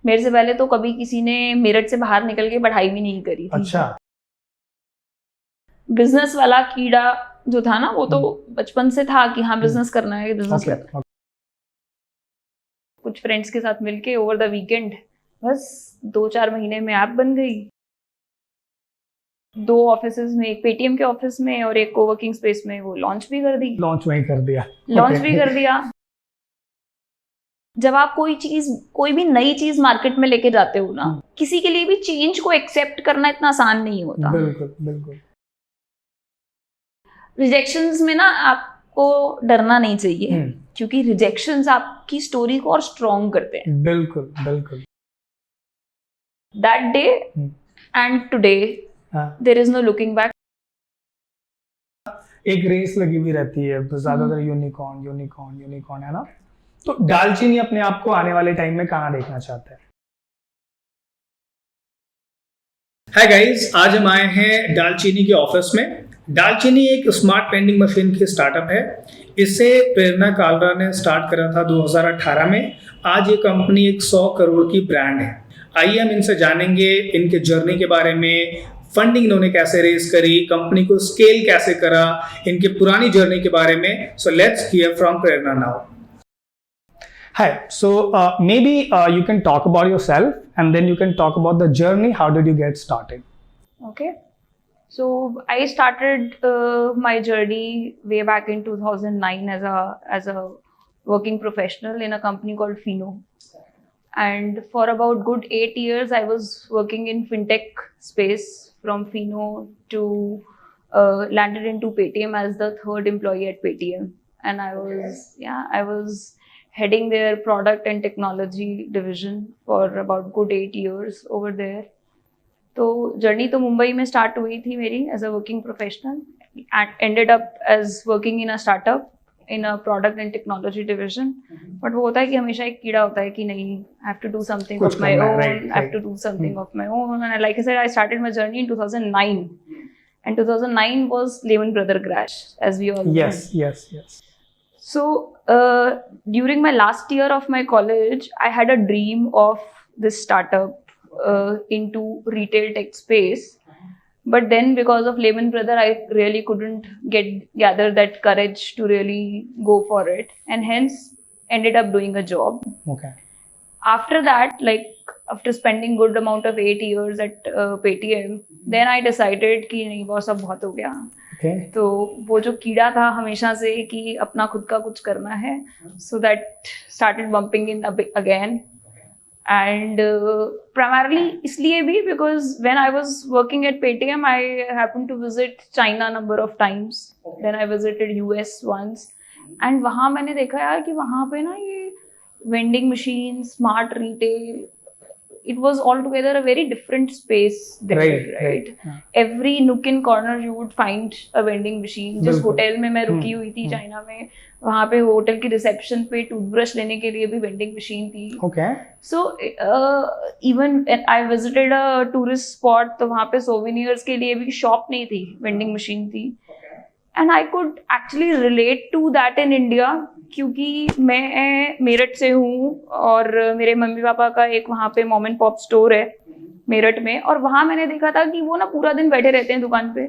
मेरे से पहले तो कभी किसी ने मेरठ से बाहर निकल के पढ़ाई भी नहीं करी थी। अच्छा। बिजनेस वाला कीड़ा जो था ना, वो तो बचपन से था कि हाँ बिजनेस करना है, बिजनेस ओके, करना है। कुछ फ्रेंड्स के साथ मिलके ओवर द वीकेंड बस 2-4 महीने में ऐप बन गई। 2 ऑफिसेज में, एक पेटीएम के ऑफिस में और एक कोवर्किंग स्पेस में, वो लॉन्च भी कर दी। लॉन्च वहीं कर दिया। लॉन्च भी कर दिया। जब आप कोई भी नई चीज मार्केट में लेके जाते हो ना, किसी के लिए भी चेंज को एक्सेप्ट करना इतना आसान नहीं होता। बिल्कुल बिल्कुल। रिजेक्शंस में ना आपको डरना नहीं चाहिए, क्योंकि रिजेक्शंस आपकी स्टोरी को और स्ट्रॉन्ग करते हैं। बिल्कुल बिल्कुल। That day and today there is no looking back. एक रेस लगी हुई रहती है ज्यादातर, यूनिकॉर्न यूनिकॉर्न यूनिकॉर्न, है ना? तो दालचीनी अपने आप को आने वाले टाइम में कहाँ देखना चाहता है? हाय गाइस, आज हम आए हैं दालचीनी के ऑफिस में। दालचीनी एक स्मार्ट वेंडिंग मशीन की स्टार्टअप है। इसे प्रेरणा कालरा ने स्टार्ट करा था 2018 में। आज ये कंपनी एक 100 करोड़ की ब्रांड है। आइए हम इनसे जानेंगे इनके जर्नी के बारे में, फंडिंग इन्होंने कैसे रेज करी, कंपनी को स्केल कैसे करा, इनकी पुरानी जर्नी के बारे में। So let's hear from Prerna now. Hi, so maybe you can talk about yourself and then you can talk about the journey. How did you get started? Okay. So I started my journey way back in 2009 as a working professional in a company called Fino. And for about good 8 years, I was working in fintech space. From Fino to landed into Paytm as the 3rd employee at Paytm. And I was heading their product and technology division for about good 8 years over there. तो journey तो मुंबई में start हुई थी मेरी as a working professional, ended up as working in a startup in a product and technology division. But वो होता है कि हमेशा एक कीड़ा होता है कि नहीं, I have to do something of my own, I have to do something of my own. And like I said, I started my journey in 2009 and 2009 was Lehman Brothers crash, as we all know. Yes. So during my last year of my college, I had a dream of this startup into retail tech space. But then because of Lehman Brothers, I really couldn't gather that courage to really go for it, and hence ended up doing a job. Okay. After that, like after spending good amount of 8 years at Paytm, then I decided कि नहीं बहुत सब बहुत हो गया। Okay. तो वो जो कीड़ा था हमेशा से कि अपना खुद का कुछ करना है, so that started bumping in again. And primarily इसलिए भी because when I was working at Paytm, I happened to visit China number of times. Then I visited US once, and वहाँ मैंने देखा यार कि वहाँ पे ना ये vending machine, smart retail, it was altogether a very different space there, right? Every nook and corner you would find a vending machine. जिस होटल में मैं रुकी हुई थी चाइना में, वहाँ पे होटल की रिसेप्शन पे टूथब्रश लेने के लिए भी वेंडिंग मशीन थी। Okay. So even I visited a tourist spot, तो वहाँ पे सोवेनियर्स के लिए भी शॉप नहीं थी, वेंडिंग मशीन थी। And I could actually relate to that in India, क्योंकि मैं मेरठ से हूँ और मेरे मम्मी पापा का एक वहाँ पे मॉम एंड पॉप स्टोर है मेरठ में, और वहाँ मैंने देखा था कि वो ना पूरा दिन बैठे रहते हैं दुकान पे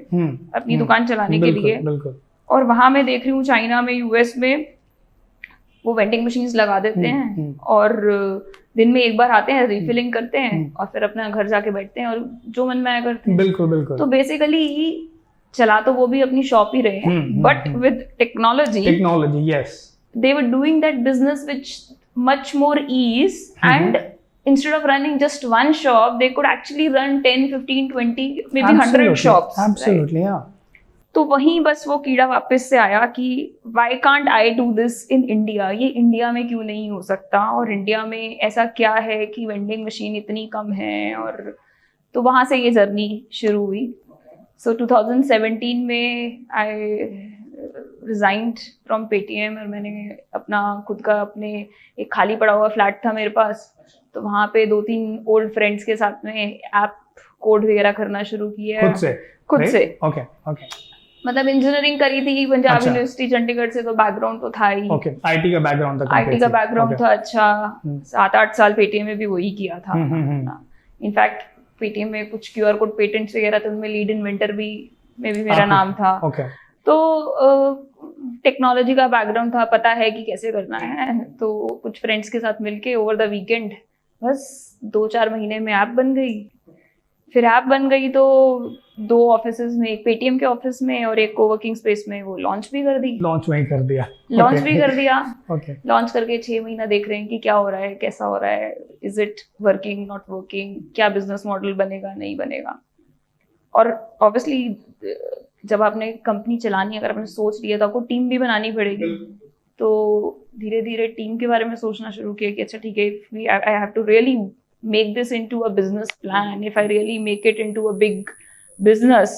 अपनी दुकान चलाने के लिए। और वहाँ मैं देख रही हूँ चाइना में, यूएस में वो वेंडिंग मशीन्स लगा देते हैं और दिन में एक बार आते हैं, रिफिलिंग करते हैं और फिर अपना घर जाके बैठते हैं और जो मन में आया करते हैं। बिल्कुल। तो बेसिकली चला तो वो भी अपनी शॉप ही रहे हैं, but with technology, yes, they were doing that business with much more ease. And instead of running just one shop, they could actually run 10, 15, 20, maybe 100 shops. Absolutely, right? Yeah. तो वहीं बस वो कीड़ा वापस से आया कि why can't I do this in India? ये इंडिया में क्यों नहीं हो सकता, और इंडिया में ऐसा क्या है कि वेंडिंग मशीन इतनी कम है। और तो वहाँ से ये जर्नी शुरू हुई। So 2017 में I resigned from Paytm और मैंने अपना खुद का, अपने एक खाली पड़ा हुआ फ्लैट था मेरे पास, तो वहाँ पे 2-3 ओल्ड फ्रेंड्स के साथ में ऐप कोड वगैरह करना शुरू किया खुद से। Okay. मतलब इंजीनियरिंग करी थी पंजाब अच्छा। यूनिवर्सिटी चंडीगढ़ से, तो बैकग्राउंड तो था ही। ओके, आईटी का बैकग्राउंड था। आईटी का बैकग्राउंड ओके। था अच्छा। 7-8 साल पेटीएम में भी वही किया था। इनफैक्ट पेटीएम में कुछ क्यूआर कोड पेटेंट्स वगैरह थे, उनमें लीड इन्वेंटर भी में भी मेरा नाम था। ओके। तो टेक्नोलॉजी का बैकग्राउंड था, पता है कि कैसे करना है। तो कुछ फ्रेंड्स के साथ मिलके ओवर द वीकेंड बस 2-4 महीने में ऐप बन गई। फिर ऐप बन गई तो 2 ऑफिसेज में, एक पेटीएम के ऑफिस में और एक कोवर्किंग स्पेस में, वो लॉन्च भी कर दी। लॉन्च वहीं कर दिया। लॉन्च भी कर दिया। ओके। लॉन्च करके 6 महीना देख रहे हैं कि क्या हो रहा है, कैसा हो रहा है, is it working not working, क्या बिजनेस मॉडल बनेगा नहीं बनेगा। और ऑब्वियसली जब आपने कंपनी चलानी, अगर आपने सोच लिया तो आपको टीम भी बनानी पड़ेगी। तो धीरे धीरे टीम के बारे में सोचना शुरू किया कि अच्छा ठीक है, I have to really make this into a business plan, if I really make it into a big business,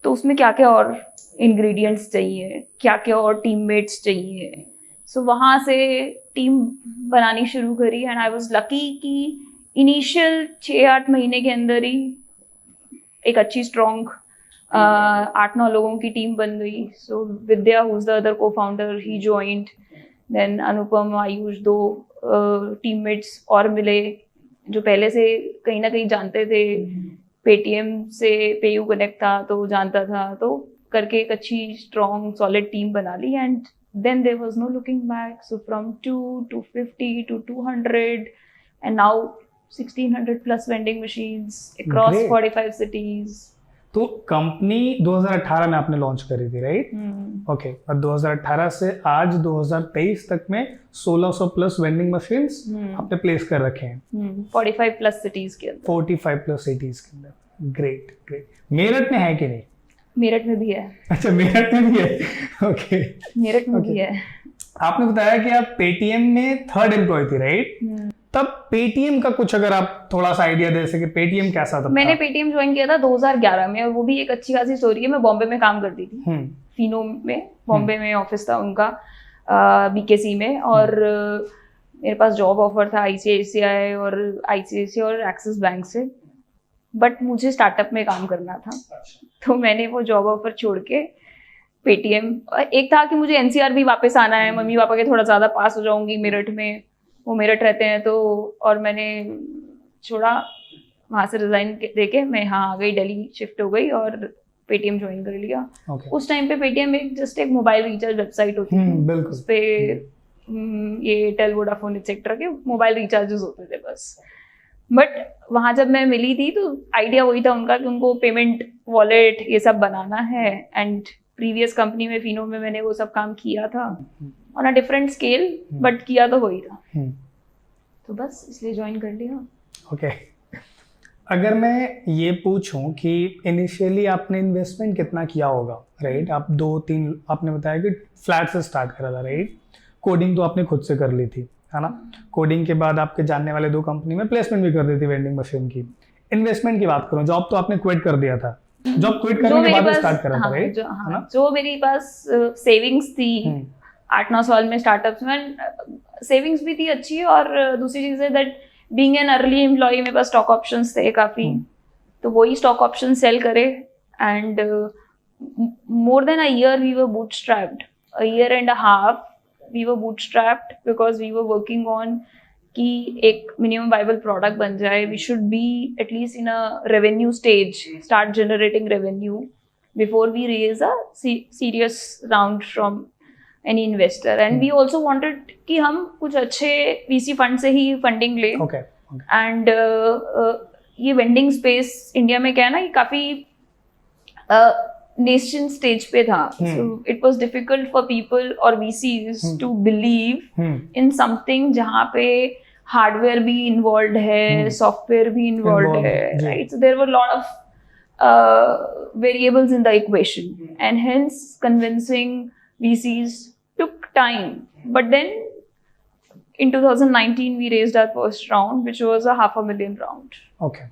तो उसमें क्या क्या और इंग्रेडिएंट्स चाहिए, क्या क्या और टीममेट्स चाहिए। सो वहाँ से टीम बनानी शुरू करी एंड आई वाज लकी कि इनिशियल 6-8 महीने के अंदर ही एक अच्छी स्ट्रॉन्ग 8-9 लोगों की टीम बन गई। So Vidya, who is the other co-founder, he joined. Then Anupam, Ayush, 2 teammates और मिले जो पहले से कहीं ना कहीं जानते थे। पेटीएम से पेयू कनेक्ट था तो जानता था, तो करके एक अच्छी स्ट्रॉन्ग सॉलिड टीम बना ली। And then there was no looking back. So from 2 to 50 to 200 and now 1600 plus vending machines across Great. 45 cities. तो कंपनी 2018 में आपने लॉन्च करी थी, राइट? ओके। और 2018 से आज 2023 तक में 1600 प्लस वेंडिंग मशीन्स आपने प्लेस कर रखे हैं 45 प्लस सिटीज के अंदर। 45 प्लस सिटीज के अंदर। Great great. मेरठ में है कि नहीं? मेरठ में भी है। अच्छा, मेरठ में भी है। ओके। मेरठ में भी है। आपने बताया कि आप पेटीएम में 3rd एम्प्लॉय थी, राइट? तब पेटीएम का कुछ अगर आप थोड़ा सा आइडिया दे सके, पेटीएम कैसा था? मैंने पेटीएम ज्वाइन किया था 2011 में, और वो भी एक अच्छी खासी स्टोरी है। मैं बॉम्बे में काम करती थी, फिनो में, बॉम्बे में ऑफिस था उनका बीकेसी में। और मेरे पास जॉब ऑफर था आईसीआईसीआई और एक्सिस बैंक से, बट मुझे स्टार्टअप में काम करना था। तो मैंने वो जॉब ऑफर छोड़ के पेटीएम, एक था कि मुझे एनसीआर भी वापस आना है, मम्मी पापा के थोड़ा ज़्यादा पास हो जाऊंगी मेरठ में, वो मेरठ रहते हैं तो। और मैंने छोड़ा, वहाँ से रिजाइन देके मैं यहाँ आ गई, दिल्ली शिफ्ट हो गई और पेटीएम ज्वाइन कर लिया। उस टाइम पे पेटीएम जस्ट एक मोबाइल रिचार्ज वेबसाइट होती थी, उस पे ये एयरटेल, वोडाफोन एक्सेट्रा के मोबाइल रिचार्जेस होते थे बस। बट वहाँ जब मैं मिली थी तो आइडिया वही था उनका कि उनको पेमेंट वॉलेट ये सब बनाना है। एंड प्रीवियस कंपनी में, फिनो में, मैंने वो सब काम किया था on a different scale, but किया तो वही था। तो बस इसलिए ज्वाइन कर लिया। ओके। अगर मैं ये पूछूं कि इनिशियली आपने इन्वेस्टमेंट कितना किया होगा, राइट? आप 2-3, आपने बताया कि फ्लैट से स्टार्ट करा था, राइट? कोडिंग तो आपने खुद से कर ली थी, है ना? कोडिंग के बाद आपके जानने वाले 2 कंपनी में प्लेसमेंट भी कर दी थी वेंडिंग मशीन की। इन्वेस्टमेंट की बात करूं, जॉब तो आपने क्विट कर दिया था, जॉब क्विट करने के बाद स्टार्ट करा था, राइट? जो मेरे पास सेविंग्स थी 8-9 साल में स्टार्टअप्स में, सेविंग्स भी थी अच्छी। और दूसरी चीज़ है that being an early employee, मेरे पास स्टॉक ऑप्शंस थे काफ़ी, तो वही स्टॉक ऑप्शन सेल करे। And more than a year we were bootstrapped, a year and a half we were bootstrapped, because we were working on कि एक minimum viable product बन जाए। We should be at least in a revenue stage, start generating revenue before we raise a serious round from any investor. And we also wanted कि हम कुछ अच्छे VC fund से ही funding लें। एंड ये vending space India में क्या है ना, ये काफ़ी नेशन स्टेज पे था। So it was difficult for people और VCs to believe in something जहाँ पे हार्डवेयर भी इन्वॉल्व है, सॉफ्टवेयर भी इन्वॉल्व है, right? So there were lot of variables in the equation, and hence convincing VCs took time. But then in 2019 we raised our first round, which was a $500,000 round. Okay.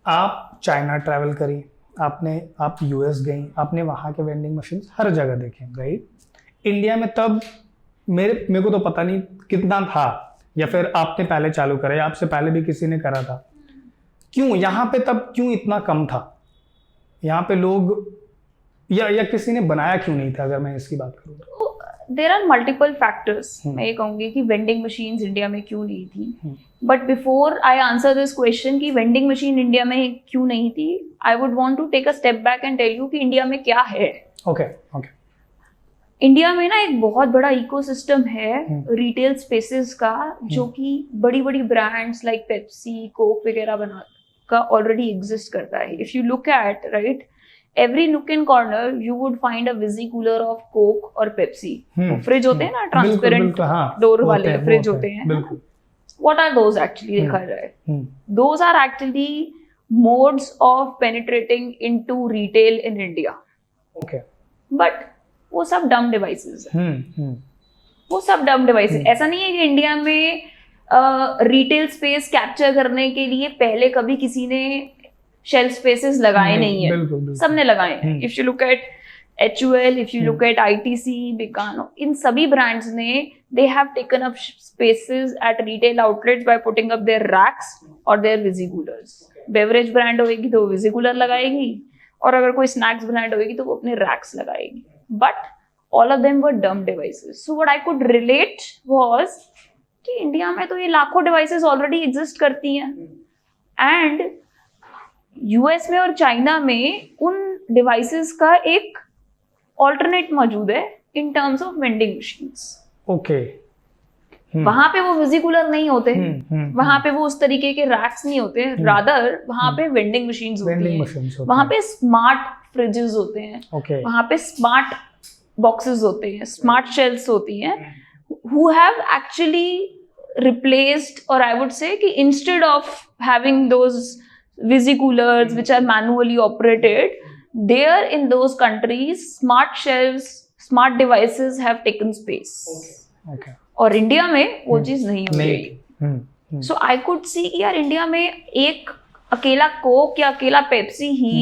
आप China travel करी, आप US गई, आपने वहाँ के vending machine हर जगह देखे, right? India में तब मेरे को तो पता नहीं कितना था, या फिर आपने पहले चालू करा या आपसे पहले भी किसी ने करा था। क्यों यहाँ पे तब क्यों इतना कम था? यहाँ पे लोग या किसी ने बनाया क्यों नहीं था, अगर मैं इसकी बात करूँ तो? There are multiple factors. मैं ये कहूँगी कि वेंडिंग मशीन्स इंडिया में क्यों नहीं थी. But before I answer this question कि वेंडिंग मशीन इंडिया में क्यों नहीं थी, I would want to take a step back and tell you कि इंडिया में क्या है. ओके. इंडिया में ना एक बहुत बड़ा इकोसिस्टम है रिटेल स्पेसेस का, जो कि बड़ी बड़ी ब्रांड्स लाइक पेप्सी, कोक वगैरह बना का ऑलरेडी एग्जिस्ट करता है. If you look at right, every nook and corner you would find a visi cooler of Coke और Pepsi. फ्रिज होते हैं ना ट्रांसपेरेंट डोर वाले फ्रिज होते हैं. What are those actually देखा जाए? Those are actually modes of penetrating into retail in India. Okay. But वो सब dumb devices हैं. वो सब dumb devices. ऐसा नहीं है कि इंडिया में रिटेल स्पेस कैप्चर करने के लिए पहले कभी किसी ने शेल्फ स्पेसेस लगाए नहीं है. सबने लगाए हैं. If you look at HUL, if you look at ITC, Bikano, इन सभी ब्रांड्स ने they have taken up spaces at retail outlets by putting up their racks और their visi coolers. Beverage brand होगी तो विजी कूलर लगाएगी, और अगर कोई स्नैक्स ब्रांड होगी तो वो अपने रैक्स लगाएगी. But all of them were dumb devices. So what I could relate was कि इंडिया में तो ये लाखों डिवाइसेस ऑलरेडी एग्जिस्ट करती हैं, एंड यूएस में और चाइना में उन डिवाइसेस का एक ऑल्टरनेट मौजूद है इन terms of vending machines. Okay. वहां पे वो विजी कूलर नहीं होते, वहां पे वो उस तरीके के रैक्स नहीं होते, रादर वहां पे वेंडिंग मशीन्स होती हैं. वहां पे स्मार्ट फ्रिजेस होते हैं, वहां पे स्मार्ट बॉक्सेस होते हैं, स्मार्ट शेल्फ्स होती हैं, हु हैव एक्चुअली रिप्लेस्ड, और आई वुड से कि instead of having those visi coolers which are manually operated, there in those countries smart shelves, smart devices have taken space. Okay. और India में वो चीज नहीं हो रही. सो आई कुड सी कि यार इंडिया में एक अकेला कोक या अकेला पेप्सी ही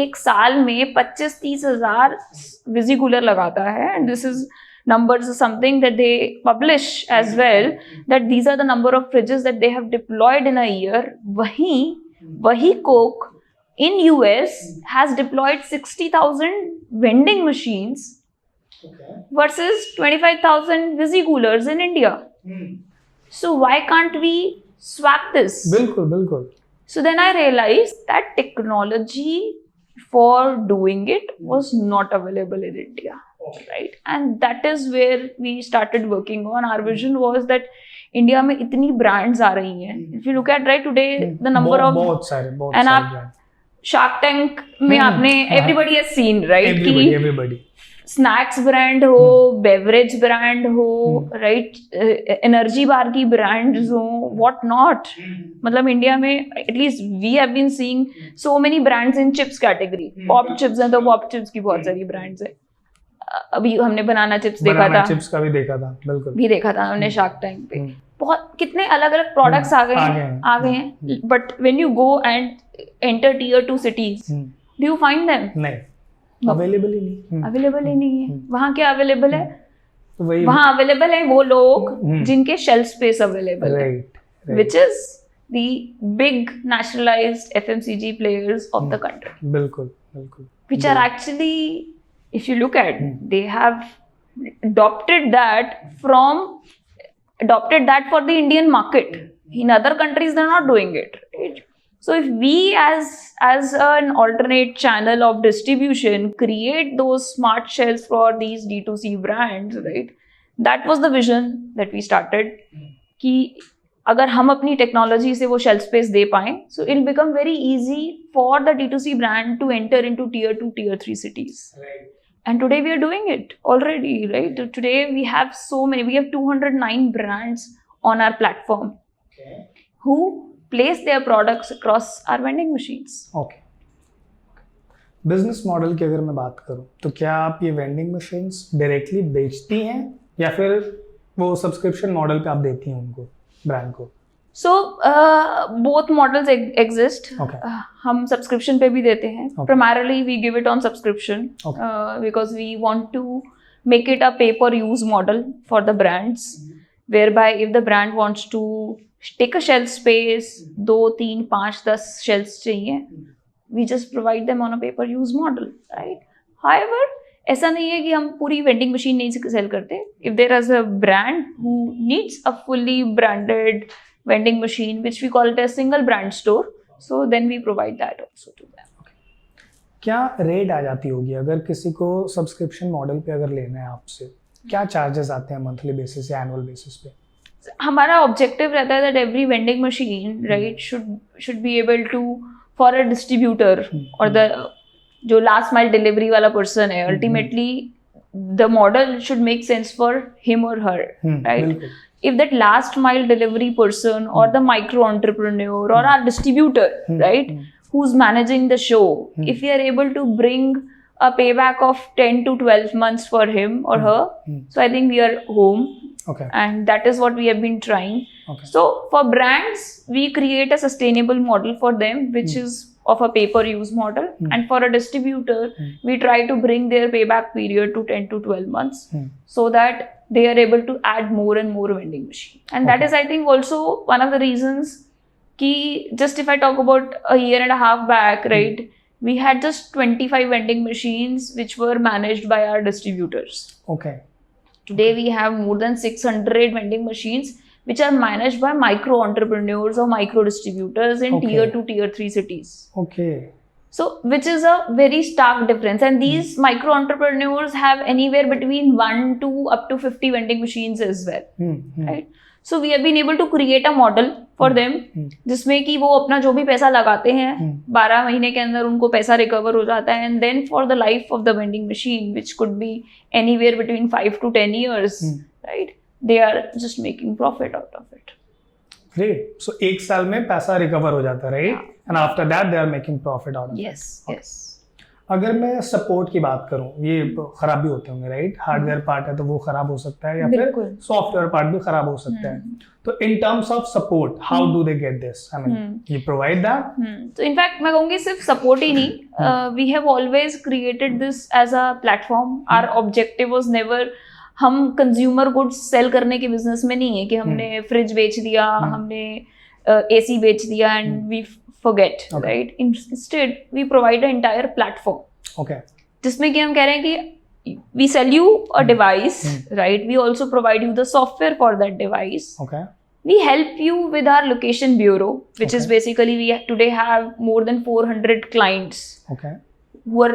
एक साल में 25-30 हजार विजी कूलर लगाता है. And this is numbers is something that they publish as well, that these are the number of fridges that they have deployed in a year. वही Coke in US has deployed 60,000 vending machines versus 25,000 visi coolers in India. So why can't we swap this? बिल्कुल. So then I realized that technology for doing it was not available in India. Right? And that is where we started working on. Our vision was that India में इतनी brands आ रही हैं. If you look at right today the number of बहुत सारे and आप shark tank में आपने एवरीबॉडी हैज सीन राइट कि स्नैक्स ब्रांड हो, बेवरेज ब्रांड हो, राइट, एनर्जी बार की ब्रांड्स हो, व्हाट नॉट. मतलब इंडिया में at least we have been seeing so many brands in chips category. Pop chips हैं तो पॉप चिप्स की बहुत सारी ब्रांड्स है. अभी हमने बनाना चिप्स देखा था, चिप्स का भी देखा था, बिल्कुल भी देखा था हमने शार्क टैंक पे. बहुत कितने अलग अलग प्रोडक्ट्स आ गए हैं. But when you go and enter tier 2 cities, do you find them? नहीं, अवेलेबल ही नहीं है. वहाँ क्या अवेलेबल है? वहाँ अवेलेबल है वो लोग जिनके शेल्फ स्पेस अवेलेबल है, which is the big nationalized FMCG players of the country. बिल्कुल. Which are actually, if you look at, they have adopted that for the Indian market. In other countries they're not doing it, right? So if we as an alternate channel of distribution create those smart shelves for these D2C brands, right, that was the vision that we started, कि अगर हम अपनी technology से वो shelf space दे पाएं, so it'll become very easy for the D2C brand to enter into tier 2 tier 3 cities. Right. And today we are doing it already, right? Today we have 209 brands on our platform who place their products across our vending machines. Okay. Business model की अगर मैं बात करूं तो क्या आप ये vending machines directly बेचती हैं या फिर वो सब्सक्रिप्शन मॉडल पे आप देती हैं उनको, ब्रांड को? So both models exist. Okay. हम सब्सक्रिप्शन पे भी देते हैं. Primarily we give it on subscription because we want to make it a pay-per-use model for the brands, whereby if the brand wants to take a shelf space, 2, 3, 5, 10 shelves चाहिए, we just provide them on a pay-per-use model, right? However, ऐसा नहीं है कि हम पूरी vending machine नहीं sell करते. If there is a brand who needs a fully branded vending machine, which we call it a single brand store, so then we provide that also to them. क्या rate आ जाती होगी अगर किसी को subscription model पे अगर लेना है आपसे? क्या चार्जेस आते हैं मंथली बेसिस या एनुअल बेसिस पे? हमारा ऑब्जेक्टिव रहता है that every vending machine right should be able to for a distributor और द जो लास्ट माइल डिलीवरी वाला पर्सन है ultimately the model should make sense for him और her right. If that last mile delivery person or the micro entrepreneur or our distributor right who's managing the show, if we are able to bring a payback of 10 to 12 months for him or her, so I think we are home. Okay. And that is what we have been trying. Okay. So for brands, we create a sustainable model for them, which is of a pay-per-use model. And for a distributor, we try to bring their payback period to 10 to 12 months so that they are able to add more and more vending machine. And that is, I think, also one of the reasons ki just if I talk about a year and a half back, right, we had just 25 vending machines which were managed by our distributors. Okay. Today we have more than 600 vending machines which are managed by micro entrepreneurs or micro distributors in tier 2, tier 3 cities. Okay. So, which is a very stark difference. And these micro entrepreneurs have anywhere between 1 to up to 50 vending machines as well. Right? So, we have been able to create a model for them जिसमें कि वो अपना जो भी पैसा लगाते हैं 12 महीने के अंदर उनको पैसा रिकवर हो जाता है. And then for the life of the vending machine, which could be anywhere between 5 to 10 years, right? They are just making profit out of it. Great. So एक साल में पैसा रिकवर हो जाता है, right? And after that they are making profit out of it. Yes, yes. अगर मैं support की बात करूं, ये खराब भी होते होंगे, राइट? हार्डवेयर पार्ट है तो वो खराब हो सकता है या फिर सॉफ्टवेयर पार्ट भी खराब हो सकता है. तो in terms of support, how do they get this? I mean, you provide that? तो इनफैक्ट मैं कहूँगी सिर्फ सपोर्ट ही नहीं, we have always created this as a platform. Our objective was never हम कंज्यूमर गुड्स सेल करने के business में नहीं है कि हमने फ्रिज बेच दिया, हमने एसी बेच दिया and we forget, right? Instead, we provide an entire platform. Okay. जिसमें कि हम कह रहे हैं कि we sell you a device, right? We also provide you the software for that device. Okay. We help you with our location bureau, which is basically we today have more than 400 clients. Okay. Who are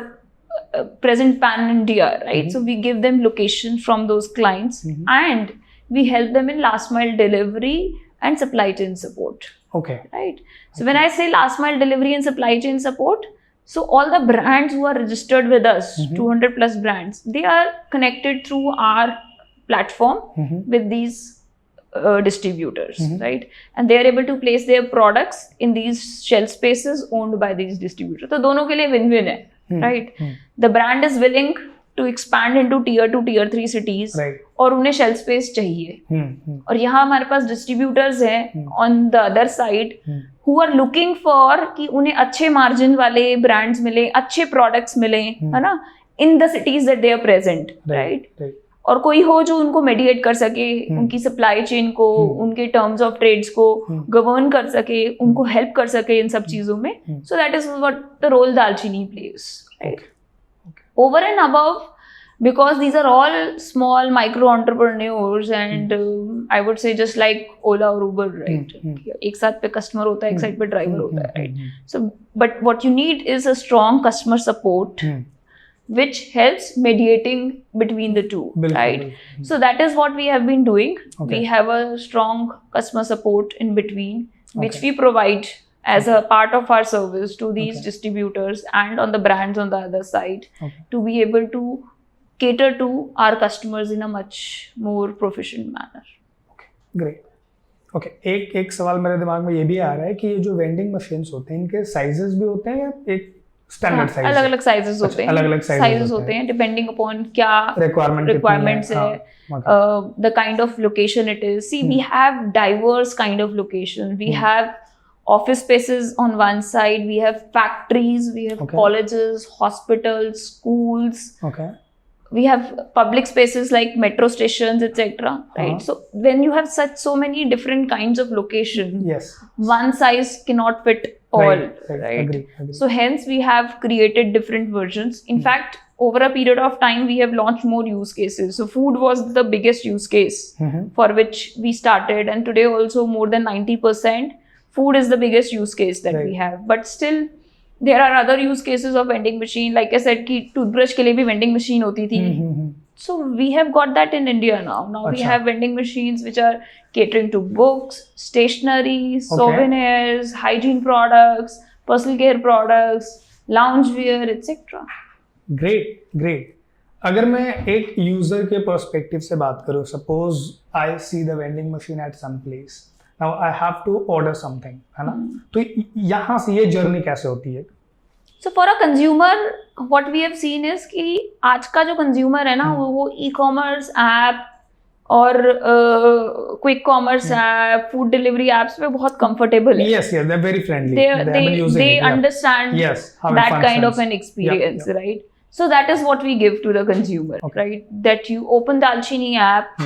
present pan India, right? So we give them location from those clients and we help them in last mile delivery and supply chain support. Okay. Right. So when I say last mile delivery and supply chain support, so all the brands who are registered with us, 200 plus brands, they are connected through our platform with these distributors, right? And they are able to place their products in these shelf spaces owned by these distributors. तो दोनों के लिए win-win है, right? The brand is willing to expand into tier 2, tier 3 cities, right. और उन्हें shelf space चाहिए. और यहाँ हमारे पास डिस्ट्रीब्यूटर्स हैं on the other side who are looking for कि उन्हें अच्छे मार्जिन वाले ब्रांड्स मिले, अच्छे प्रोडक्ट्स मिले, है ना, in the cities that they are present, right? और कोई हो जो उनको मेडिएट कर सके, उनकी सप्लाई चेन को, उनके टर्म्स ऑफ ट्रेड्स को गवर्न कर सके, उनको हेल्प कर सके इन सब चीजों में. So that is what the role Dalchini plays, right? Over and above, because these are all small micro entrepreneurs and I would say just like Ola or Uber, right? एक साथ पे कस्टमर होता है, एक साइड पे ड्राइवर होता है, right? So, but what you need is a strong customer support, which helps mediating between the two, right? So that is what we have been doing. We have a strong customer support in between, which we provide as a part of our service to these distributors and on the brands on the other side, to be able to cater to our customers in a much more proficient manner. Great. Okay. एक सवाल मेरे दिमाग में ये भी आ रहा है कि ये जो वेंडिंग मशीन्स होते हैं इनके साइजेस भी होते हैं या एक स्टैंडर्ड साइज? अलग अलग साइजेस होते हैं. अलग अलग साइजेस होते हैं डिपेंडिंग अपॉन क्या रिक्वायरमेंट्स है, the kind of location it is. See, we have diverse kind of locations. We have office spaces on one side, we have factories, we have colleges, hospitals, schools, we have public spaces like metro stations, etc. Right? So when you have so many different kinds of locations, yes, one size cannot fit all, right? Agree. So hence we have created different versions. In fact, over a period of time, we have launched more use cases. So food was the biggest use case for which we started, and today also more than 90% food is the biggest use case that we have. But still, there are other use cases of vending machine. Like I said, कि toothbrush के लिए भी vending machine होती थी. So we have got that in India now. Now we have vending machines which are catering to books, stationery, souvenirs, hygiene products, personal care products, loungewear, etc. Great. अगर मैं एक user के perspective से बात करूँ, suppose I see the vending machine at some place, now I have to order something, है ना? तो यहाँ से ये जर्नी कैसे होती है? So for a consumer, what we have seen is कि आज का जो consumer है ना, वो e-commerce app और quick commerce app, food delivery apps पे बहुत comfortable है. Yes, they're very friendly. They understand that kind of an experience, right? So that is what we give to the consumer, right? That you open the Dalchini app,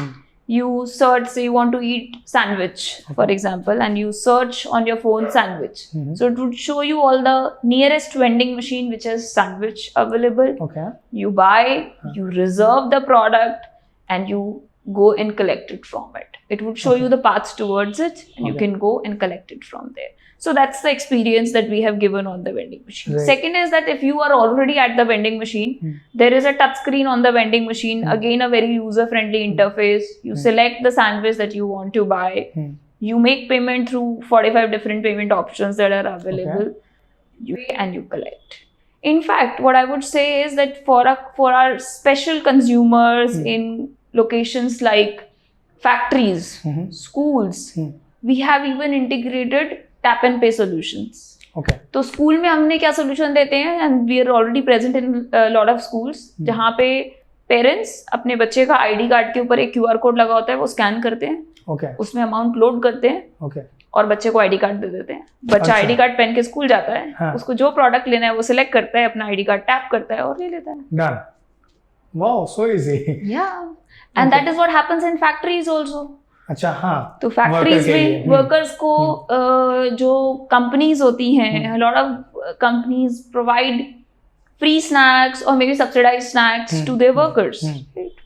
you search, say you want to eat sandwich, for example, and you search on your phone sandwich. So it would show you all the nearest vending machine which has sandwich available. You buy, you reserve the product, and you go and collect it from it. It would show you the paths towards it, and you can go and collect it from there. So that's the experience that we have given on the vending machine. Second is that if you are already at the vending machine, there is a touch screen on the vending machine. Again, a very user-friendly interface. You select the sandwich that you want to buy. You make payment through 45 different payment options that are available. You pay and you collect. In fact, what I would say is that for our special consumers in locations like factories, schools, we have even integrated tap and pay solutions. तो school में हमने क्या solution देते हैं, and we are already present in lot of schools, जहाँ पे parents अपने बच्चे का आईडी कार्ड के ऊपर एक क्यूआर कोड लगा होता है, वो स्कैन करते हैं, उसमें अमाउंट लोड करते हैं, और बच्चे को आईडी कार्ड दे देते हैं. बच्चा आईडी कार्ड पहन के स्कूल जाता है, उसको जो प्रोडक्ट लेना है वो सिलेक्ट करता है, अपना आईडी कार्ड टैप करता है और ले लेता है. Done. Wow, so easy. Yeah, and that is what happens in factories also. अच्छा, हाँ. तो फैक्ट्रीज में वर्कर्स को जो कंपनीज होती हैं, lot of companies provide free snacks और may be subsidized snacks to their workers.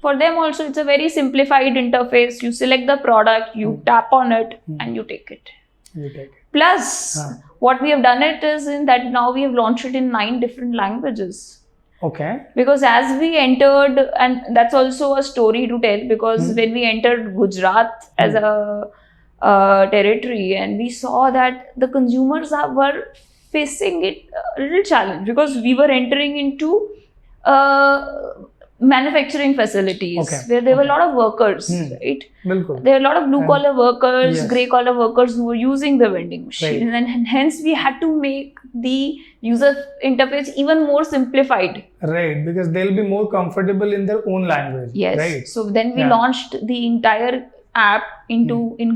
For them also it's a very simplified interface. You select the product, you tap on it and you take it. Plus, what we have done it is in that now we have launched it in 9 different languages. Because as we entered, and that's also a story to tell, because when we entered Gujarat as a territory, and we saw that the consumers were facing it a little challenge, because we were entering into manufacturing facilities where there were a lot of workers, right? There are a lot of blue collar workers, grey collar workers who were using the vending machine, and hence we had to make the user interface even more simplified. Right, because they'll be more comfortable in their own language. Yes. Right. So then we launched the entire app in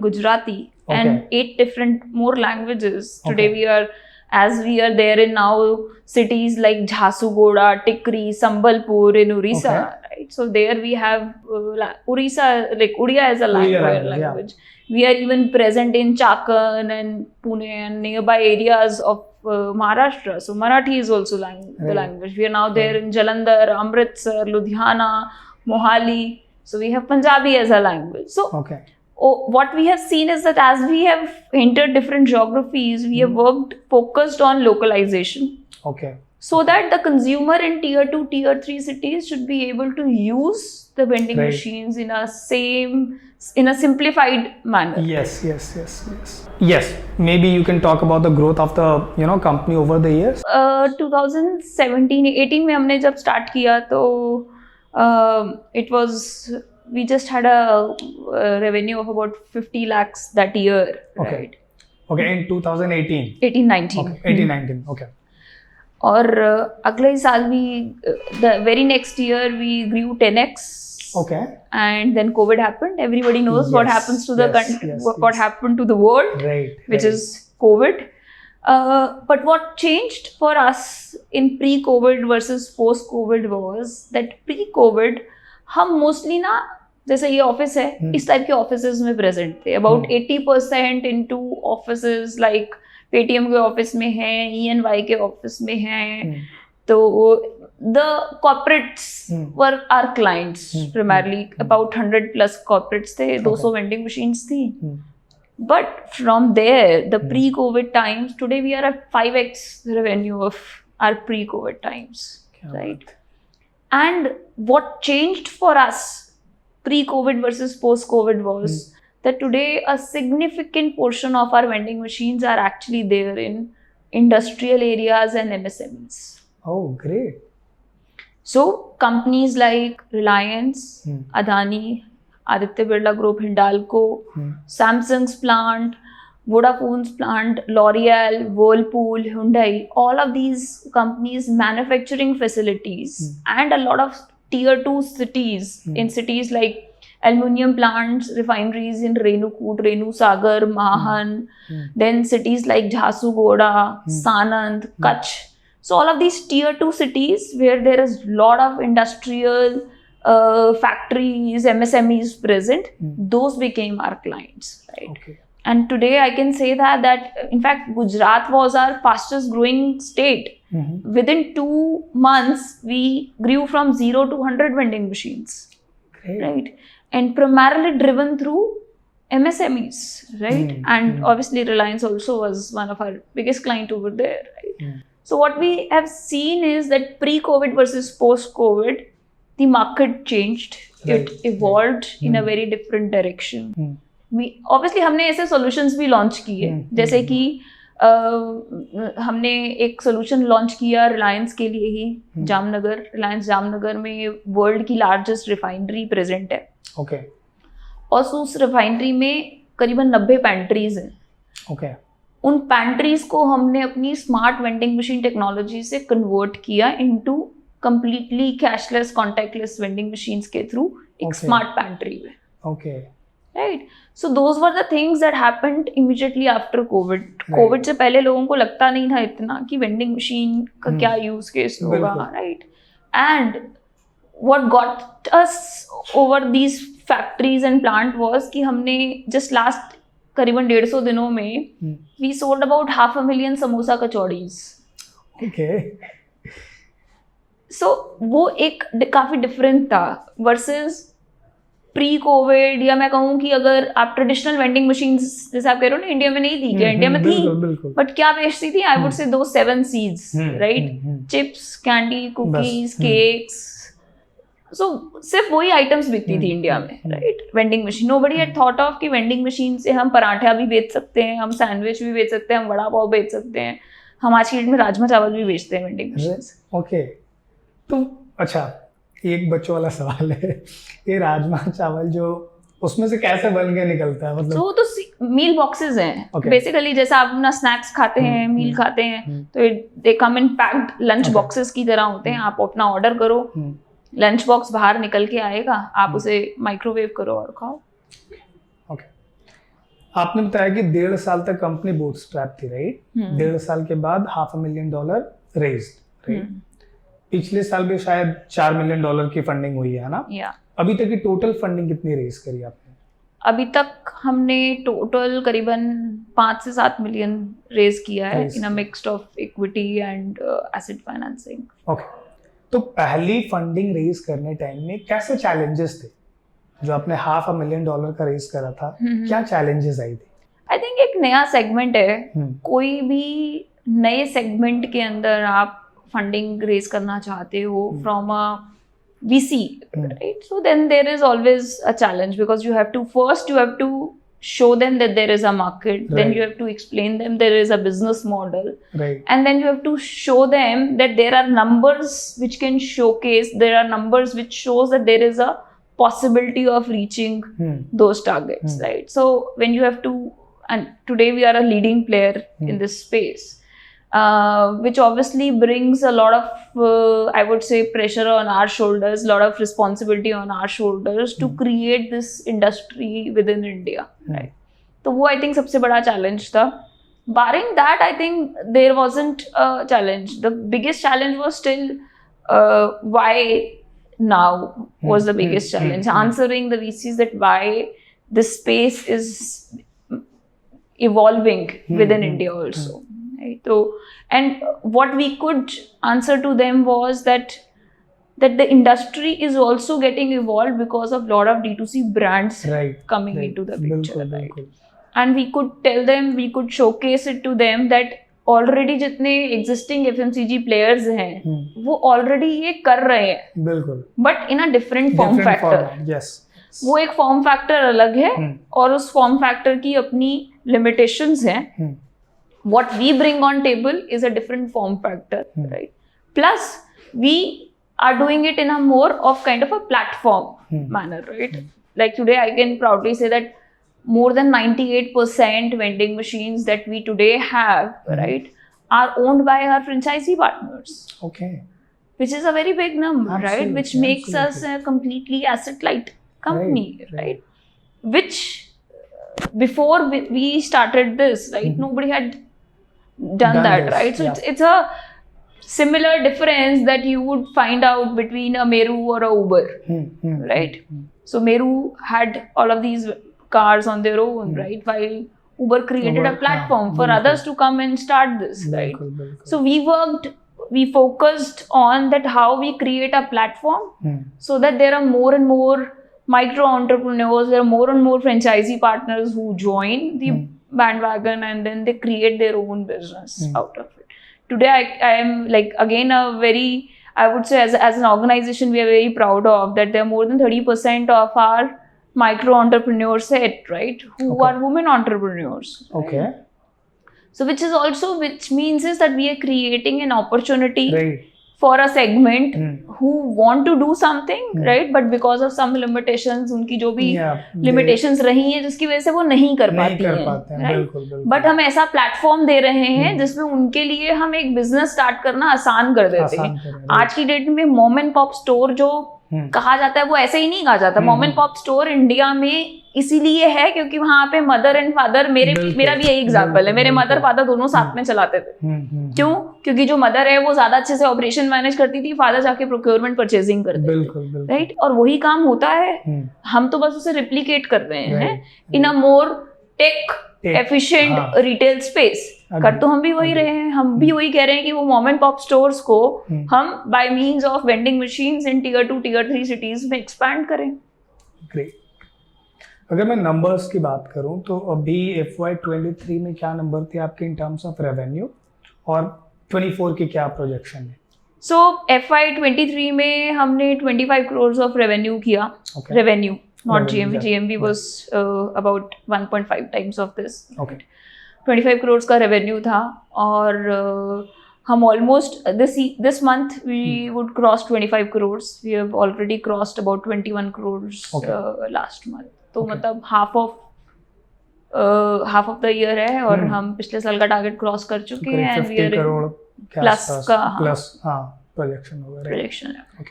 Gujarati and 8 different more languages. Today we are there in now cities like Jharsuguda, Tikri, Sambalpur in Orissa, right? So there we have Orissa, like Odia as a language. We are even present in Chakan and Pune and nearby areas of Maharashtra. So Marathi is also the language. We are now there in Jalandhar, Amritsar, Ludhiana, Mohali. So we have Punjabi as a language. So what we have seen is that as we have entered different geographies, we have focused on localization. So that the consumer in tier 2, tier 3 cities should be able to use the vending machines in a simplified manner. Yes. Maybe you can talk about the growth of the company over the years. 2017-18 में हमने जब start किया तो we just had a revenue of about 50 lakhs that year, right? In 2018. 18-19. और अगले ही साल the very next year we grew 10x. And then COVID happened. Everybody knows what happens to the country, what happened to the world, which is COVID. But what changed for us in pre-COVID versus post-COVID was that pre-COVID हम mostly ना जैसे ये office है इस type के offices में present थे. About 80% into offices like Paytm के ऑफिस में हैं, ENY के ऑफिस में हैं. तो the corporates were our clients primarily. About 100+ corporates थे, 200 vending machines थी. But from there, the pre-COVID times, today we are at 5x revenue of our pre-COVID times, right? And what changed for us pre-COVID versus post-COVID was that today a significant portion of our vending machines are actually there in industrial areas and MSMEs. Oh, great. So companies like Reliance, Adani, Aditya Birla Group, Hindalco, Samsung's plant, Vodafone's plant, L'Oreal, Whirlpool, Hyundai, all of these companies' manufacturing facilities and a lot of tier 2 cities in cities like aluminium plants, refineries in Renukoot, Renusagar, Mahan, then cities like Jharsuguda, Sanand, Kutch. So all of these tier 2 cities where there is a lot of industrial factories, MSMEs present, those became our clients, right? Okay. And today I can say that in fact Gujarat was our fastest growing state. Within 2 months we grew from 0 to 100 vending machines. Great. Right? And primarily driven through MSMEs, right? And obviously Reliance also was one of our biggest client over there, right? So what we have seen is that pre-COVID versus post-COVID, the market changed. Right. It evolved in a very different direction. We obviously हमने ऐसे solutions भी launch किए, जैसे कि हमने एक solution launch किया Reliance के लिए ही, जामनगर. Reliance जामनगर में world की largest refinery present है. Okay. और उस refinery में करीबन 90 pantries हैं. Okay. उन पैंट्रीज को हमने अपनी स्मार्ट वेंडिंग मशीन टेक्नोलॉजी से कन्वर्ट किया into completely cashless contactless vending machines के थ्रू एक स्मार्ट पैंट्री में. Okay, right. So those were the things that happened immediately after Covid. Covid से पहले लोगों को लगता नहीं था इतना कि वेंडिंग मशीन का क्या यूज केस होगा, right. And what got us over these factories and plant was कि हमने जस्ट लास्ट करीबन 150 दिनों में we sold about 500,000 samosa kachoris. Okay. So वो एक काफी डिफरेंट था वर्सेस प्री कोविड. या मैं कहूँ कि अगर आप ट्रेडिशनल वेंडिंग मशीन्स जैसे आप कह रहे हो ना, इंडिया में नहीं थी क्या? इंडिया में थी, बट क्या बेचती थी? आई वुड से दो 7 C's, right? Chips, candy, cookies, cakes. So सिर्फ वही आइटम्स बिकती थी इंडिया में, right? Vending machine. Nobody had thought of कि वेंडिंग मशीन से हम पराठा भी बेच सकते हैं, हम सैंडविच भी बेच सकते हैं, हम वड़ा पाव बेच सकते हैं, हम आज की डेट में राजमा चावल भी बेचते हैं वेंडिंग मशीन से. ओके. तो अच्छा, एक बच्चों वाला सवाल है, ये राजमा चावल जो उसमें से कैसे बन के निकलता है? मतलब तो मील बॉक्सेस हैं बेसिकली. जैसे आप अपना स्नैक्स खाते हैं, मील खाते हैं, तो दे कम इन पैक्ड लंच बॉक्सेस की तरह होते हैं. आप अपना ऑर्डर करो, लंच बॉक्स बाहर निकल के आएगा, आप उसे माइक्रोवेव करो और खाओ. ओके. आपने बताया कि 1.5 साल तक कंपनी बूटस्ट्रैप थी, राइट? 1.5 साल के बाद $500,000 रेज्ड, राइट? पिछले साल भी शायद $4 मिलियन की फंडिंग हुई है ना? या अभी तक की टोटल फंडिंग कितनी रेज करी आपने? अभी तक हमने टोटल करीबन 5 से 7 मिलियन रेज किया है in a mixed of equity and asset financing. Okay. तो पहली फंडिंग रेज करने टाइम में कैसे चैलेंजेस थे? जो आपने $500,000 का रेज करा था, क्या चैलेंजेस आई थी? आई थिंक एक नया सेगमेंट है. कोई भी नए सेगमेंट के अंदर आप फंडिंग रेज करना चाहते हो from a VC, right? So then there is always a challenge because you have to show them that there is a market, right. Then you have to explain them there is a business model, right. And then you have to show them that there are numbers which can showcase, there are numbers which shows that there is a possibility of reaching those targets, right? So when you have to, and today we are a leading player in this space, which obviously brings a lot of I would say pressure on our shoulders, a lot of responsibility on our shoulders to create this industry within India, right? तो वो I think सबसे बड़ा challenge था. barring that, I think there wasn't a challenge. The biggest challenge was still why now was the biggest challenge. Answering the VCs that why this space is evolving within India also. Right? So, and what we could answer to them was that the industry is also getting evolved because of lot of D2C brands coming into the picture. Right? And we could tell them, we could showcase it to them that already जितने existing FMCG players हैं वो already ये कर रहे हैं बिल्कुल, but in a different form factor. Yes. वो एक form factor अलग है और उस form factor की अपनी limitations हैं. What we bring on table is a different form factor, right? Plus we are doing it in a more of kind of a platform manner, right? Like today I can proudly say that more than 98% vending machines that we today have, right, are owned by our franchisee partners. Okay. Which is a very big number, right? Which makes us a completely asset-light company, right? Which before we started this, right, nobody had done that, right? So it's a similar difference that you would find out between a Meru or a Uber, right? So Meru had all of these cars on their own, right? While Uber created a platform for others to come and start this, right? So we focused on that how we create a platform so that there are more and more micro entrepreneurs, there are more and more franchisee partners who join the bandwagon and then they create their own business out of it. Today I am like again a very, I would say as an organization we are very proud of that there are more than 30% of our micro entrepreneurs set, right, who are women entrepreneurs. Right? Okay. So which means is that we are creating an opportunity for a segment who want to do something, right, but because of some limitations, उनकी जो भी limitations रही हैं जिसकी वजह से वो नहीं कर पाती हैं, right? But हम ऐसा प्लेटफॉर्म दे रहे हैं जिसमें उनके लिए हम एक बिजनेस स्टार्ट करना आसान कर देते हैं. आज की डेट में मॉम एंड पॉप स्टोर जो कहा जाता है वो ऐसे ही नहीं कहा जाता. Mom and pop store India में इसीलिए है क्योंकि वहां पे मदर एंड फादर, मेरा भी यही एग्जांपल है, मेरे मदर फादर दोनों साथ में चलाते थे. क्यों? क्योंकि जो मदर है वो ज्यादा अच्छे से ऑपरेशन मैनेज करती थी, फादर जाके प्रोक्योरमेंट परचेजिंग करते थे, राइट? और वही काम होता है, हम तो बस उसे रिप्लिकेट कर रहे हैं in a more tech efficient retail space. कर तो हम भी वही रहे हैं, हम भी वही कह रहे हैं कि वो मॉम एंड पॉप स्टोर्स को हम by means of vending machines in tier 2 tier 3 cities में एक्सपैंड करें. ग्रेट. अगर मैं नंबर्स की बात करूं तो अभी FY23 में क्या नंबर थे आपके इन टर्म्स ऑफ रेवेन्यू और 24 की क्या प्रोजेक्शन है? सो FY23 में हमने 25 करोड़ ऑफ रेवेन्यू किया. Revenue not GMV. GMV was about 1.5 times of this. Okay. 25 crores का रेवेन्यू था और हम almost this month we would cross 25 crores. We have already crossed about 21 crores last month. तो मतलब half of the year है और हम पिछले साल का टारगेट क्रॉस कर चुके हैं. 50 करोड़ प्लस का प्रोजेक्शन होगा. प्रोजेक्शन है.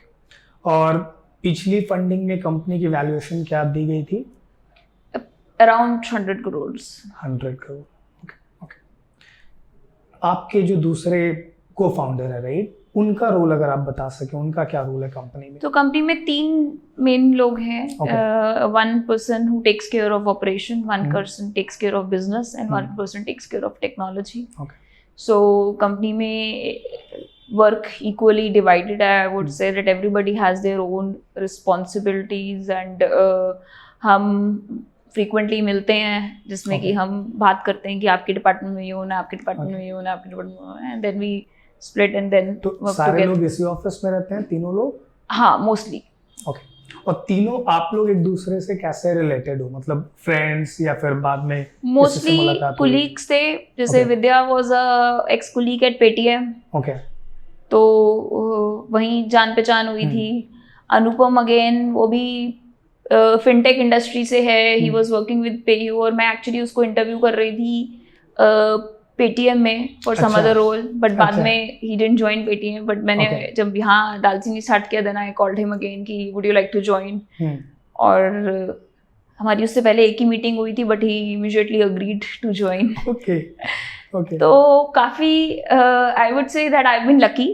और पिछली फंडिंग में कंपनी की वैल्यूएशन क्या दी गई थी? अराउंड 100 करोड़. 100 करोड़. ओके. आपके जो दूसरे को फाउंडर है, राइट, उनका रोल अगर आप बता सकें, उनका क्या रोल है कंपनी में? तो कंपनी में 3 मेन लोग हैं. 1 person who takes care of operation, 1 person takes care of business and 1 person takes care of technology. So company में work equally divided. I would say that everybody has their own responsibilities and हम frequently मिलते हैं जिसमें कि हम बात करते हैं कि आपके डिपार्टमेंट में ये होना, आपके डिपार्टमेंट में ये होना, आपके डिपार्टमेंट में होना, and then we split and then तो सारे लोग इसी ऑफिस में रहते हैं, तीनों लोग? हाँ, मोस्टली. ओके. और तीनों आप लोग एक दूसरे से कैसे रिलेटेड हो, मतलब फ्रेंड्स या फिर बाद में मोस्टली कोलीग्स थे. जैसे Vidya was a ex colleague at Paytm. Okay. तो वहीं जान पहचान हुई थी. अनुपम अगेन वो भी फिनटेक इंडस्ट्री से है. He was working with PayU और मैं एक्चुअली उसको इंटरव्यू कर रही थी पेटीएम में for some other role, but बाद में he didn't join Paytm. But मैंने जब यहाँ दालचीनी स्टार्ट किया then I called him again कि would you like to join. और हमारी उससे पहले एक ही मीटिंग हुई थी but he immediately agreed to join. Okay. तो काफी I would say that I been lucky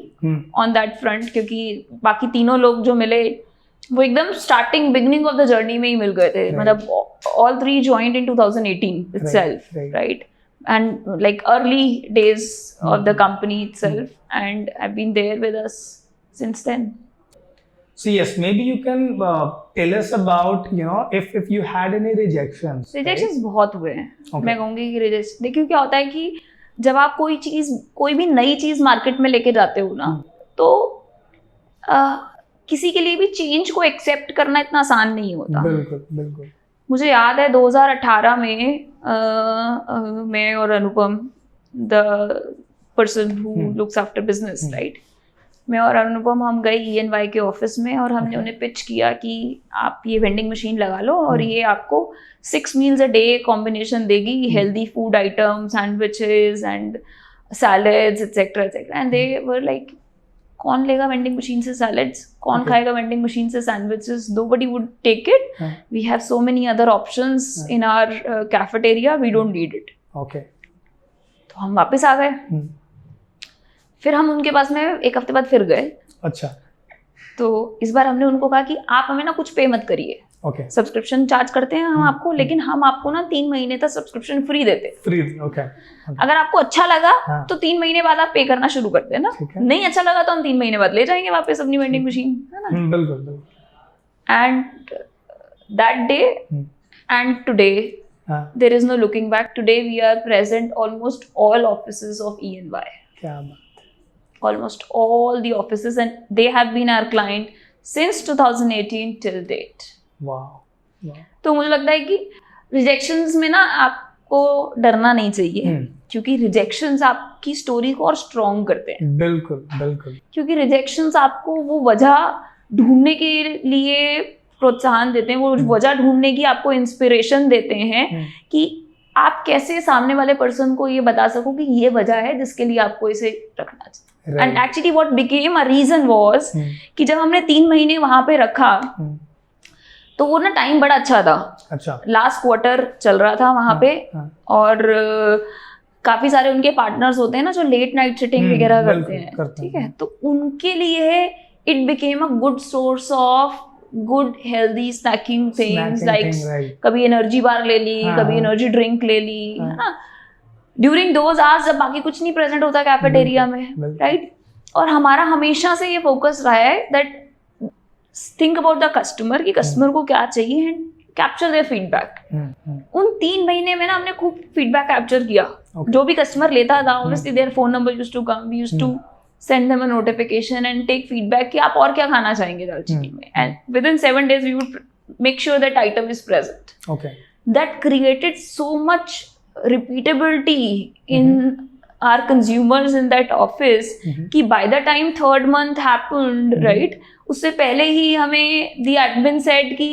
on that front, क्योंकि बाकी तीनों लोग जो मिले वो एकदम starting beginning of the journey में ही मिल गए थे. मतलब all three joined in 2018 itself, right? And like early days of the company itself, and have been there with us since then. So yes, maybe you can tell us about, you know, if you had any rejections. Rejections बहुत हुए हैं. Okay. मैं कहूँगी कि देखिए क्या होता है कि जब आप कोई भी नई चीज मार्केट में लेके जाते हो ना, तो किसी के लिए भी चेंज को एक्सेप्ट करना इतना आसान नहीं होता. बिल्कुल बिल्कुल. मुझे याद है 2018 में मैं और Anupam, the person who looks after business, right, मैं और अनुपम हम गए ENY के ऑफिस में और हमने उन्हें पिच किया कि आप ये वेंडिंग मशीन लगा लो और ये आपको 6 meals a day कॉम्बिनेशन देगी, healthy food item, sandwiches and salads etcetera etcetera. And they were like, कौन लेगा वेंडिंग मशीन से सैलेड्स, कौन खाएगा वेंडिंग मशीन से sandwiches, nobody would take it. We have so many other options in our cafeteria, we don't need it. Okay. तो हम वापस आ गए. फिर हम उनके पास में एक हफ्ते बाद फिर गए. अच्छा. तो इस बार हमने उनको कहा कि आप हमें ना कुछ पे मत करिए. Okay. सब्सक्रिप्शन चार्ज करते हैं हम आपको, लेकिन हम आपको ना 3 महीने तक सब्सक्रिप्शन फ्री देते. फ्री. Okay. अगर आपको अच्छा लगा तो 3 महीने बाद आप पे करना शुरू करते हैं ना. नहीं अच्छा लगा तो हम 3 महीने बाद ले जाएंगे वापस अपनी वेंडिंग मशीन, है ना. बिल्कुल बिल्कुल. And that day and today there is no looking back. Today we are present almost all offices of ENY. क्या बात. Almost all the offices, and they have been our client since 2018 till date. Wow. तो मुझे लगता है कि rejections में ना आपको डरना नहीं चाहिए, क्योंकि रिजेक्शंस आपकी स्टोरी को और स्ट्रॉन्ग करते हैं. बिल्कुल बिल्कुल. क्योंकि रिजेक्शंस आपको वो वजह ढूंढने के लिए प्रोत्साहन देते हैं, वो वजह ढूंढने की आपको इंस्पिरेशन देते हैं कि आप कैसे सामने वाले पर्सन को ये बता सको कि ये वजह है जिसके लिए आपको इसे रखना चाहिए. And actually what became a reason was कि जब हमने 3 महीने वहां पे रखा तो वो ना टाइम बड़ा अच्छा था. अच्छा. लास्ट क्वार्टर चल रहा था वहां पे. और काफी सारे उनके पार्टनर्स होते हैं ना जो लेट नाइट सिटिंग वगैरह करते हैं, ठीक है. तो उनके लिए it became a good source of good healthy snacking things, like कभी एनर्जी बार ले ली, कभी एनर्जी ड्रिंक ले ली, है ना, ड्यूरिंग दोज आवर्स जब बाकी कुछ नहीं प्रेजेंट होता कैफेटेरिया में, राइट. और हमारा हमेशा से ये फोकस रहा है that think about the customer, कि कस्टमर को क्या चाहिए एंड कैप्चर देयर फीडबैक. उन 3 महीने में ना हमने खूब फीडबैक कैप्चर किया. जो भी कस्टमर लेता था, obviously their phone number used to come, we used to send them a notification and take feedback कि आप और क्या खाना चाहेंगे दालचीनी में. And within 7 days we would make sure that item is present. Okay. That created so much repeatability in our consumers in that office कि by the time 3rd month happened, right, उससे पहले ही हमें the admin said कि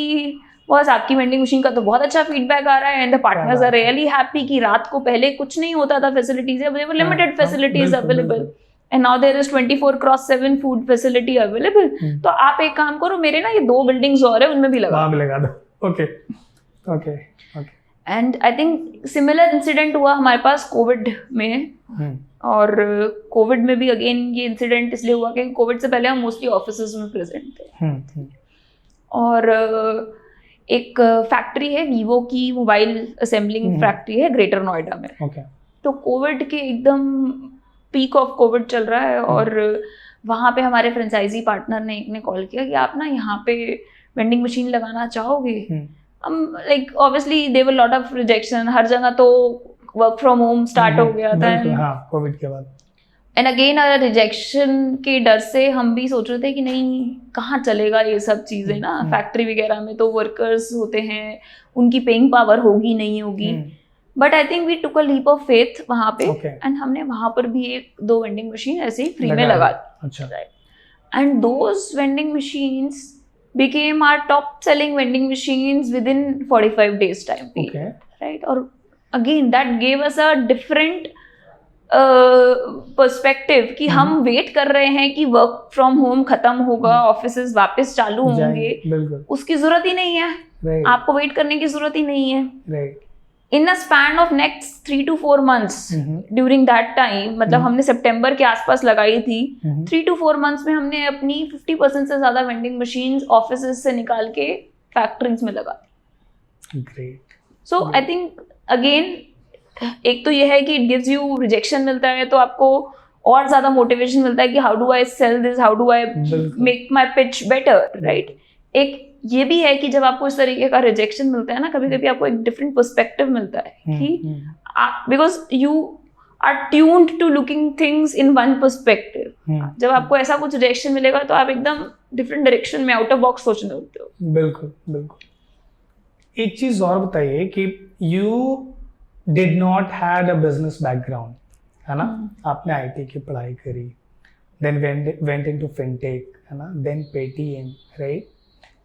बस आपकी vending machine का तो बहुत अच्छा फीडबैक आ रहा है and the partners are really happy कि रात को पहले कुछ नहीं होता था, facilities available, limited facilities available, and now there is 24/7 food facility available. तो आप एक काम करो, मेरे ना ये 2 बिल्डिंग्स और है उनमें भी लगा दो. Okay okay okay. And I think similar incident हुआ हमारे पास कोविड में. और कोविड में भी अगेन ये इंसिडेंट इसलिए हुआ कि कोविड से पहले हम मोस्टली ऑफिसेज में प्रेजेंट थे. और एक फैक्ट्री है वीवो की, मोबाइल असेंबलिंग फैक्ट्री है ग्रेटर नोएडा में. तो कोविड के एकदम पीक ऑफ कोविड चल रहा है और वहाँ पे हमारे फ्रेंचाइजी पार्टनर ने एक ने कॉल किया कि आप ना यहाँ पे वेंडिंग मशीन लगाना चाहोगे. हम like obviously there were lot of rejection. हर जगह तो वर्क फ्रॉम होम स्टार्ट हो गया था कोविड के बाद. एंड अगेन रिजेक्शन के डर से हम भी सोच रहे थे कि नहीं कहाँ चलेगा ये सब चीज़ें ना. फैक्ट्री वगैरह में तो वर्कर्स होते हैं, उनकी पेइंग पावर होगी नहीं होगी. But I think we took a leap of faith वहाँ पे एंड हमने वहाँ पर भी 1-2 वेंडिंग मशीन ऐसे ही फ्री में लगा दी. And those vending machines became our top selling vending machines within 45 days time period. Right? और again that gave us a different perspective कि हम वेट कर रहे हैं कि वर्क फ्रॉम होम खत्म होगा, ऑफिसेज वापस चालू होंगे, उसकी जरूरत ही नहीं है. आपको वेट करने की जरूरत ही नहीं है. In a span of next 3 to 4 months during that time, मतलब हमने सितंबर के आसपास लगाई थी, 3 to 4 months में हमने अपनी 50% से ज्यादा वेंडिंग मशीन्स ऑफिस से निकाल के फैक्ट्रीज में लगा दी। Great. So I think again एक तो ये है कि इट गिव्स यू रिजेक्शन मिलता है तो आपको और ज्यादा मोटिवेशन मिलता है कि how do I sell this, how do I make my pitch better, right. एक ये भी है कि जब आपको इस तरीके का रिजेक्शन मिलता है ना, कभी कभी आपको एक डिफरेंट पर्सपेक्टिव मिलता है कि because you are tuned to looking things in one perspective. जब आपको ऐसा कुछ रिजेक्शन मिलेगा तो आप एकदम डिफरेंट डायरेक्शन में आउट ऑफ बॉक्स सोचने लगते हो। बिल्कुल बिल्कुल। एक चीज और बताइए कि you did not had a business background, है ना, आपने आईटी की पढ़ाई करी, देन वेंट इनटू फिनटेक, है ना, then Paytm, right,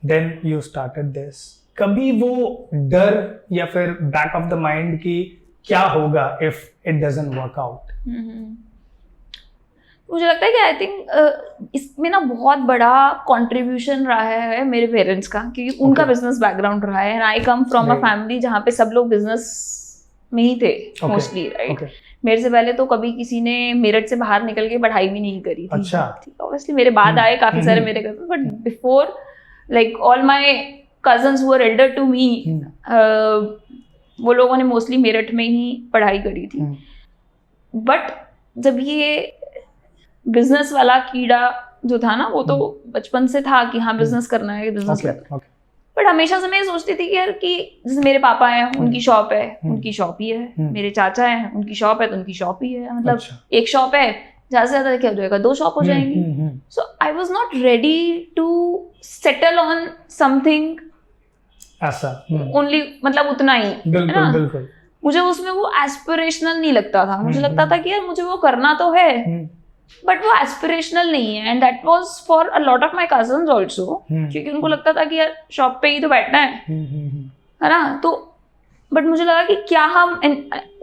then you started this. कभी वो डर या फिर बैक ऑफ द माइंड कि क्या होगा if it doesn't work out? मुझे लगता है कि आई थिंक इसमें ना बहुत बड़ा कंट्रीब्यूशन रहा है मेरे पेरेंट्स का, क्योंकि उनका बिजनेस बैकग्राउंड रहा है, and I come from a family जहाँ पे सब लोग बिजनेस में ही थे मोस्टली, राइट। मेरे से पहले तो कभी किसी ने मेरठ से बाहर निकल के पढ़ाई भी नहीं करी थी। अच्छा। ऑब्वियसली मेरे बाद आए काफी सारे मेरे cousin, but before like all my cousins who are elder to me, वो लोगों ने मोस्टली मेरठ में ही पढ़ाई करी थी। बट जब ये बिजनेस वाला कीड़ा जो था ना, वो तो बचपन से था कि हाँ बिजनेस करना है, बिजनेस करना है। बट हमेशा से मैं सोचती थी कि यार कि जैसे मेरे पापा हैं, उनकी शॉप है, उनकी शॉप ही है, मेरे चाचा हैं, उनकी शॉप है तो उनकी शॉप ही है, मतलब एक शॉप है, ज्यादा से ज्यादा क्या हो जाएगा, 2 शॉप हो जाएंगी। So I was not ready to settle on something ऐसा ओनली, मतलब उतना ही, है ना। बिल्कुल। मुझे उसमें वो एस्पिरेशनल नहीं लगता था, मुझे लगता था कि यार मुझे वो करना तो है, बट वो एस्पिरेशनल नहीं है। And that was for a lot of my cousins also, क्योंकि उनको लगता था कि यार शॉप पे ही तो बैठना है ना। तो बट मुझे लगा कि क्या हम,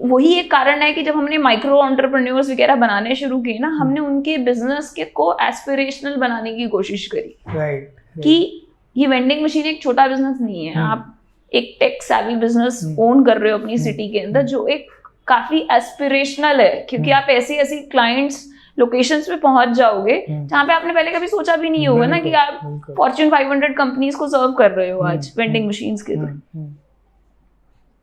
वही एक कारण है कि जब हमने माइक्रो एंटरप्रेन्योर्स वगैरह बनाने शुरू किए ना, हमने उनके बिजनेस के को एस्पिरेशनल बनाने की कोशिश करी, कि ये वेंडिंग मशीन एक छोटा बिजनेस नहीं है, आप एक टेक सैवी बिजनेस ओन कर रहे हो अपनी सिटी के अंदर, जो एक काफी एस्पिरेशनल है, क्योंकि आप ऐसी ऐसी क्लाइंट्स लोकेशंस पे पहुंच जाओगे जहाँ पे आपने पहले कभी सोचा भी नहीं होगा ना कि आप फॉर्च्यून 500 कंपनीज को सर्व कर रहे हो आज वेंडिंग मशीन्स के थ्रू।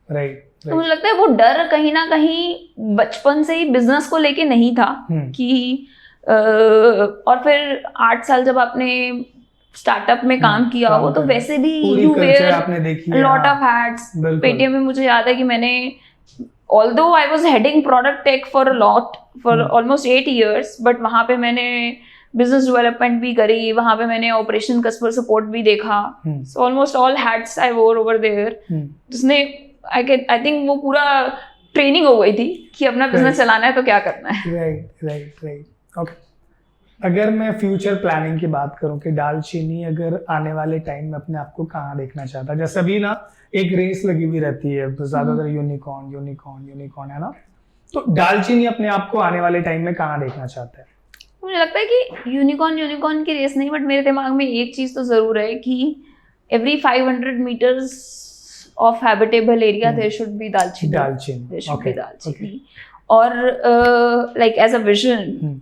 राइट। तो मुझे लगता है वो डर कहीं ना कहीं बचपन से ही बिजनेस को लेके नहीं था कि और फिर 8 साल जब आपने स्टार्टअप में काम किया हो तो वैसे भी you were lot of hats. Paytm में मुझे याद है कि मैंने, although I was heading product tech for almost 8 years, but वहाँ पे मैंने business development भी करी, वहाँ पे मैंने operation customer support भी देखा, so almost all hats I wore over there, जिसने I think वो पूरा ट्रेनिंग हो गई थी कि अपना बिजनेस चलाना है तो क्या करना है। राइट। ओके, अगर मैं फ्यूचर प्लानिंग की बात करूं कि दालचीनी अगर आने वाले टाइम में अपने आप को कहाँ देखना चाहता है, जैसे अभी ना एक रेस लगी हुई रहती है ज्यादातर यूनिकॉर्न, है ना, तो दालचीनी अपने आप को आने वाले टाइम में कहाँ देखना चाहता है? मुझे लगता है कि यूनिकॉर्न की रेस नहीं, बट मेरे दिमाग में एक चीज तो जरूर है कि every 500 meters of habitable area there should be dalchini. और like as a vision,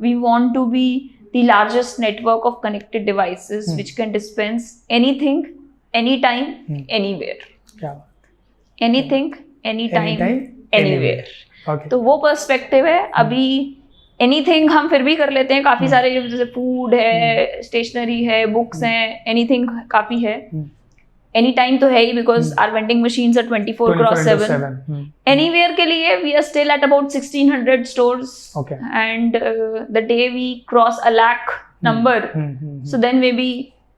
we want to be the largest network of connected devices which can dispense anything, anytime, anywhere. क्या? Anything, anytime, anywhere. Okay. तो वो perspective है। अभी anything हम फिर भी कर लेते हैं, काफी सारे जैसे फूड है, स्टेशनरी है, बुक्स हैं, एनीथिंग काफी है। एनी टाइम तो है ही, because our vending machines are 24/7। Anywhere के लिए we are still at about 1600 stores, and the day we cross a lakh number, so then maybe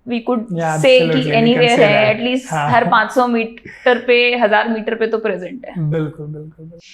we could say कि एनीवेयर है, एटलीस्ट हर 500 metre पे, 1000 metre पे तो प्रेजेंट है। बिल्कुल।